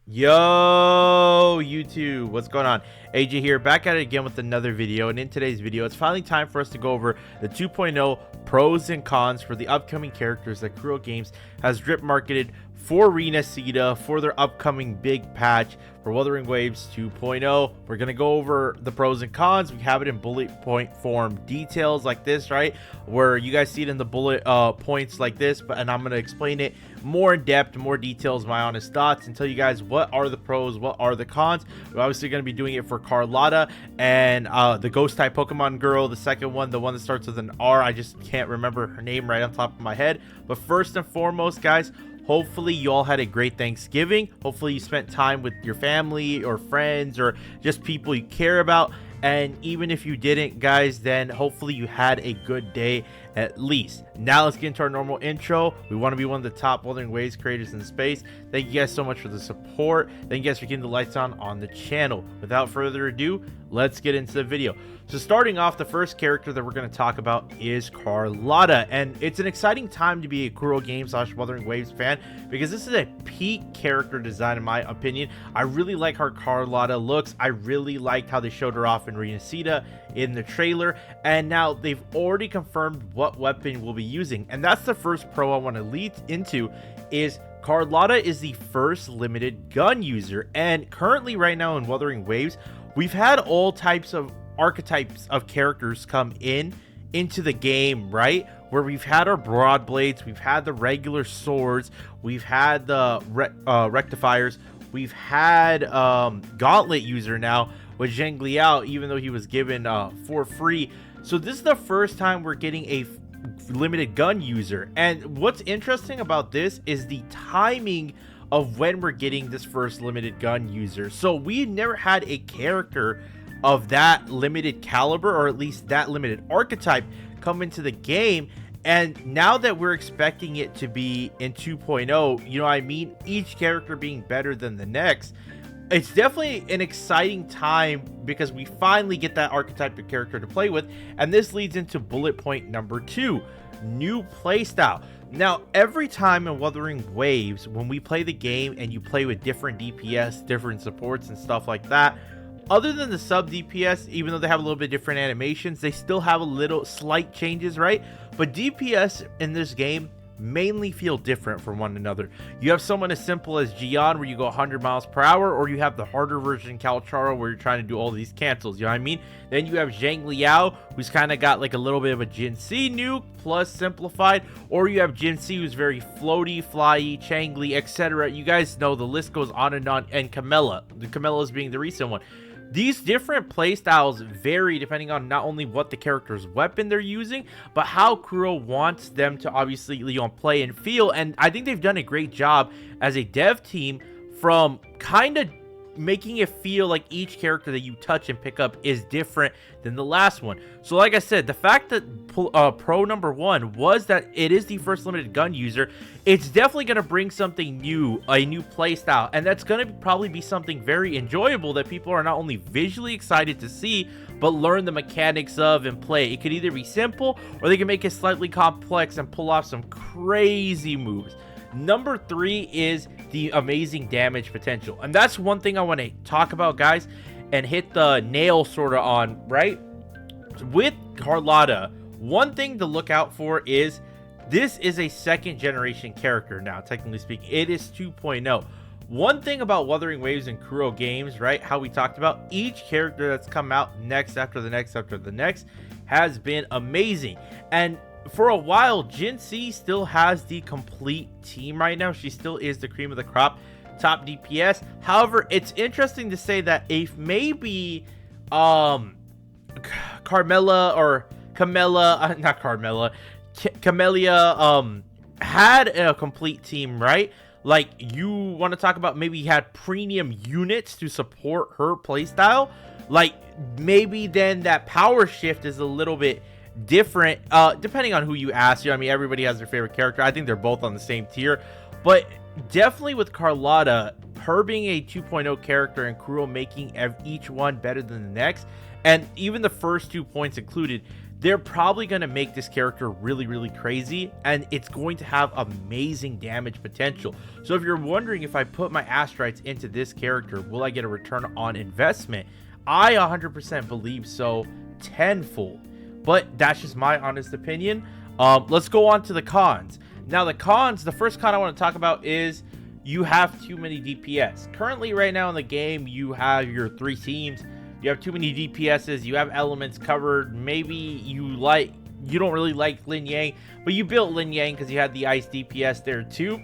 Yo, YouTube, what's going on? AJ here, back at it again with another video. And in today's video, it's finally time for us to go over the 2.0 pros and cons for the upcoming characters that Kuro Games has drip marketed for Rasia for their upcoming big patch for Wuthering Waves 2.0. We're gonna go over the pros and cons. We have it in bullet point form details like this, right, where you guys see it in the bullet points like this, and I'm gonna explain it more in depth, more details, my honest thoughts, and tell you guys what are the pros, what are the cons. We're obviously going to be doing it for Carlotta and the ghost type Pokemon girl, the second one, the one that starts with an R. I just can't remember her name right on top of my head. But first and foremost, guys, hopefully you all had a great Thanksgiving. Hopefully you spent time with your family or friends or just people you care about. And even if you didn't, guys, then hopefully you had a good day at least. Now let's get into our normal intro. We want to be one of the top Wuthering Waves creators in space. Thank you guys so much for the support. Thank you guys for keeping the lights on the channel. Without further ado, let's get into the video. So starting off, the first character that we're going to talk about is Carlotta, and it's an exciting time to be a Kuro Games / Wuthering Waves fan because this is a peak character design in my opinion. I really like how Carlotta looks. I really liked how they showed her off in Rasia in the trailer, and now they've already confirmed what weapon we'll be using, and that's the first pro I want to lead into. Is Carlotta is the first limited gun user, and currently right now in Wuthering Waves we've had all types of archetypes of characters come into the game, right, where we've had our broad blades, we've had the regular swords, we've had the rectifiers, we've had gauntlet user now with Camellya, even though he was given for free. So this is the first time we're getting a limited gun user, and what's interesting about this is the timing of when we're getting this first limited gun user. So we never had a character of that limited caliber, or at least that limited archetype, come into the game. And now that we're expecting it to be in 2.0, you know what I mean, each character being better than the next, it's definitely an exciting time because we finally get that archetype of character to play with. And this leads into bullet point number 2, new playstyle. Now, every time in Wuthering Waves, when we play the game and you play with different DPS, different supports and stuff like that, other than the sub DPS, even though they have a little bit different animations, they still have a little slight changes, right? But DPS in this game mainly feel different from one another. You have someone as simple as Gian, where you go 100 miles per hour, or you have the harder version Calcharo, where you're trying to do all these cancels, you know what I mean? Then you have Camellya, who's kind of got like a little bit of a Jin C nuke plus simplified, or you have Jin C, who's very floaty, flyy, Changly, etc. You guys know the list goes on, and Camellya, the Camellya's being the recent one. These different playstyles vary depending on not only what the character's weapon they're using, but how Kuro wants them to obviously, you know, play and feel. And I think they've done a great job as a dev team from kind of making it feel like each character that you touch and pick up is different than the last one. So like I said, the fact that pro number 1 was that it is the first limited gun user, it's definitely going to bring something new, a new play style, and that's going to probably be something very enjoyable that people are not only visually excited to see, but learn the mechanics of and play. It could either be simple, or they can make it slightly complex and pull off some crazy moves. Number 3 is the amazing damage potential, and that's one thing I want to talk about, guys, and hit the nail sort of on, right? With Carlotta, one thing to look out for is this is a second generation character now, technically speaking. It is 2.0. One thing about Wuthering Waves and Kuro Games, right, how we talked about each character that's come out next after the next after the next has been amazing. And for a while, Jin C still has the complete team right now. She still is the cream of the crop, top DPS. However, it's interesting to say that if maybe Camellya had a complete team, right? Like, you want to talk about maybe had premium units to support her playstyle, like maybe then that power shift is a little bit different, depending on who you ask. You know, I mean, everybody has their favorite character. I think they're both on the same tier, but definitely with Carlotta, her being a 2.0 character and Kuro making each one better than the next, and even the first 2 points included, they're probably going to make this character really, really crazy, and it's going to have amazing damage potential. So if you're wondering, if I put my astrites into this character, will I get a return on investment? I 100% believe so, tenfold. But that's just my honest opinion. Let's go on to the cons. Now, the cons, the first con I want to talk about is you have too many DPS. Currently, right now in the game, you have your 3 teams. You have too many DPSs. You have elements covered. Maybe you don't really like Lin Yang, but you built Lin Yang because you had the ice DPS there too,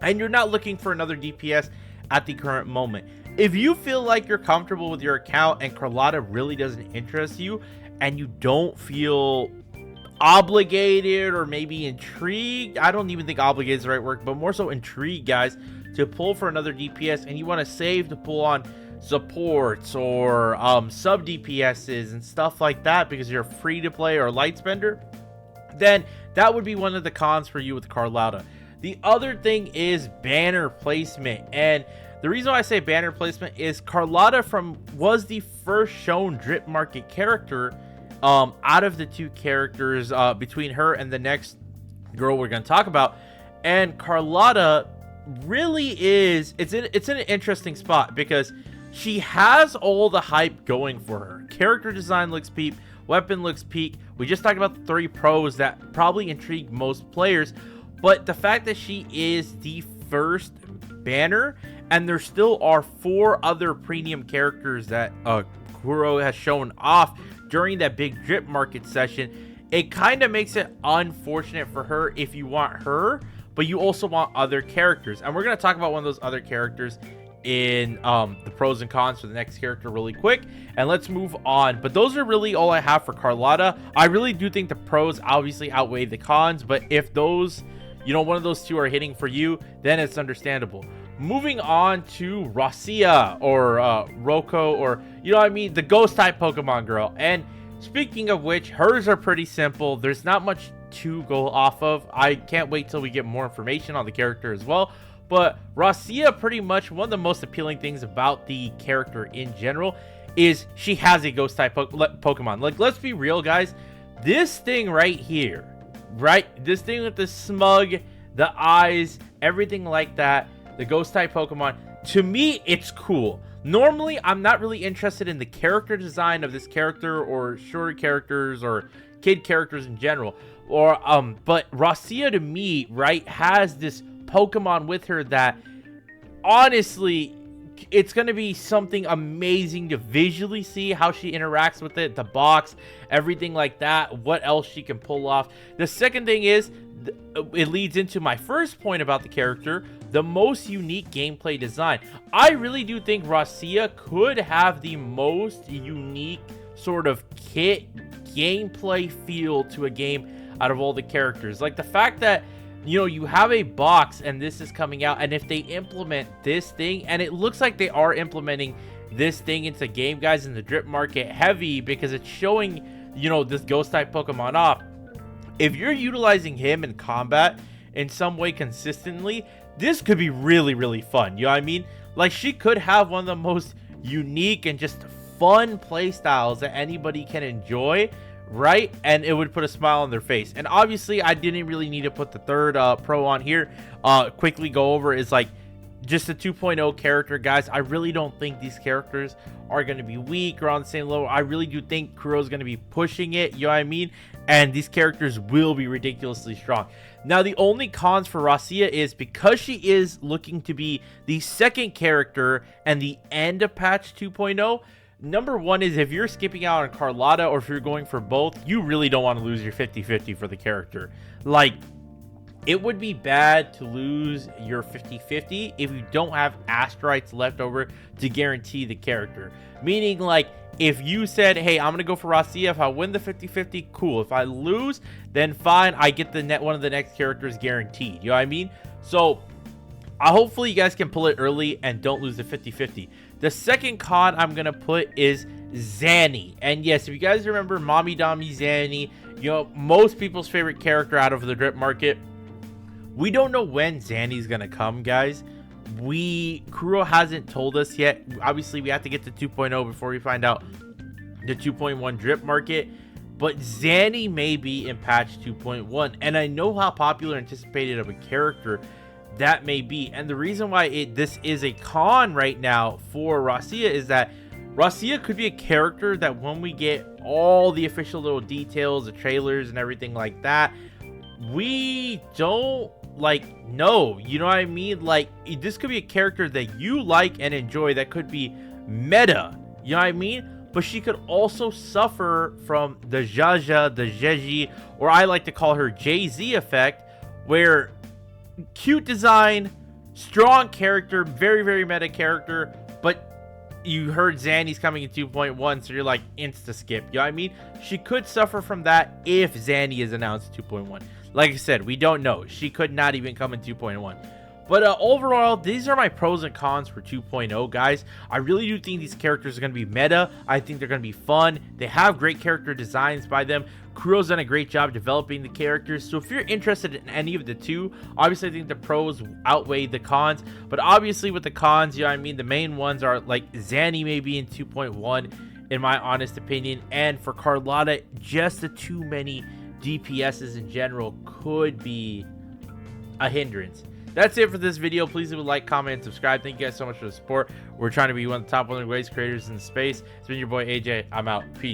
and you're not looking for another DPS at the current moment. If you feel like you're comfortable with your account and Carlotta really doesn't interest you, and you don't feel obligated or maybe intrigued, I don't even think obligated is the right word, but more so intrigued, guys, to pull for another DPS, and you want to save to pull on supports or sub DPSs and stuff like that because you're free to play or light spender, then that would be one of the cons for you with Carlotta. The other thing is banner placement, and the reason why I say banner placement is Carlotta was the first shown drip market character out of the 2 characters between her and the next girl we're going to talk about. And Carlotta really is, it's in an interesting spot because she has all the hype going for her. Character design looks peak, weapon looks peak. We just talked about the 3 pros that probably intrigue most players, but the fact that she is the first banner, and there still are 4 other premium characters that Kuro has shown off during that big drip market session, it kind of makes it unfortunate for her if you want her, but you also want other characters. And we're going to talk about one of those other characters in the pros and cons for the next character really quick, and let's move on. But those are really all I have for Carlotta. I really do think the pros obviously outweigh the cons, but if those, one of those 2 are hitting for you, then it's understandable. Moving on to Rasia or Roko, or the ghost type Pokemon girl. And speaking of which, hers are pretty simple. There's not much to go off of. I can't wait till we get more information on the character as well. But Rasia, pretty much one of the most appealing things about the character in general is she has a ghost type Pokemon. Like, let's be real, guys. This thing right here, this thing with the smug, the eyes, everything like that, the ghost type Pokemon, to me, it's cool. Normally, I'm not really interested in the character design of this character or shorter characters or kid characters in general. But Rasia, to me, has this Pokemon with her that honestly, it's going to be something amazing to visually see how she interacts with it, the box, everything like that, what else she can pull off. The second thing is, it leads into my first point about the character, the most unique gameplay design. I really do think Rasia could have the most unique sort of kit gameplay feel to a game out of all the characters. Like the fact that you have a box and this is coming out, and if they implement this thing, and it looks like they are implementing this thing into game, guys, in the drip market heavy, because it's showing, this ghost type Pokemon off. If you're utilizing him in combat in some way consistently, this could be really, really fun. You know what I mean? Like, she could have one of the most unique and just fun play styles that anybody can enjoy, right? And it would put a smile on their face. And obviously, I didn't really need to put the third pro on here. Quickly go over is like just a 2.0 character, guys. I really don't think these characters are going to be weak or on the same level. I really do think Kuro's going to be pushing it, you know what I mean? And these characters will be ridiculously strong. Now, the only cons for Rasia is because she is looking to be the second character and the end of patch 2.0. Number one is, if you're skipping out on Carlotta or if you're going for both, you really don't want to lose your 50-50 for the character. Like, it would be bad to lose your 50-50 if you don't have astrites left over to guarantee the character. Meaning, like, if you said, hey, I'm going to go for Rasia, if I win the 50-50, cool. If I lose, then fine, I get one of the next characters guaranteed. You know what I mean? So, hopefully you guys can pull it early and don't lose the 50-50. The second con I'm going to put is Zanny. And yes, if you guys remember Mommy Dommy Zanny, most people's favorite character out of the drip market. We don't know when Zanny's going to come, guys. Kuro hasn't told us yet. Obviously, we have to get to 2.0 before we find out the 2.1 drip market. but Zanny may be in patch 2.1, and I know how popular and anticipated of a character that may be. And the reason why this is a con right now for Rasia is that Rasia could be a character that when we get all the official little details, the trailers and everything like that, we don't like know, you know what I mean? Like, this could be a character that you like and enjoy that could be meta, you know what I mean? But she could also suffer from the Jaja, the Jeji, or I like to call her Jay-Z effect, where cute design, strong character, very meta character, but you heard Zanny's coming in 2.1, so you're like insta skip, you know what I mean? She could suffer from that if Zanny is announced 2.1. Like I said, we don't know. She could not even come in 2.1. But overall, these are my pros and cons for 2.0, guys. I really do think these characters are going to be meta. I think they're going to be fun. They have great character designs by them. Kuro's done a great job developing the characters. So if you're interested in any of the two, obviously I think the pros outweigh the cons. But obviously with the cons, you know what I mean, the main ones are like Zanny maybe in 2.1, in my honest opinion. And for Carlotta, just the too many DPSs in general could be a hindrance. That's it for this video. Please leave a like, comment, and subscribe. Thank you guys so much for the support. We're trying to be one of the top Wuthering Waves creators in space. It's been your boy AJ. I'm out. Peace.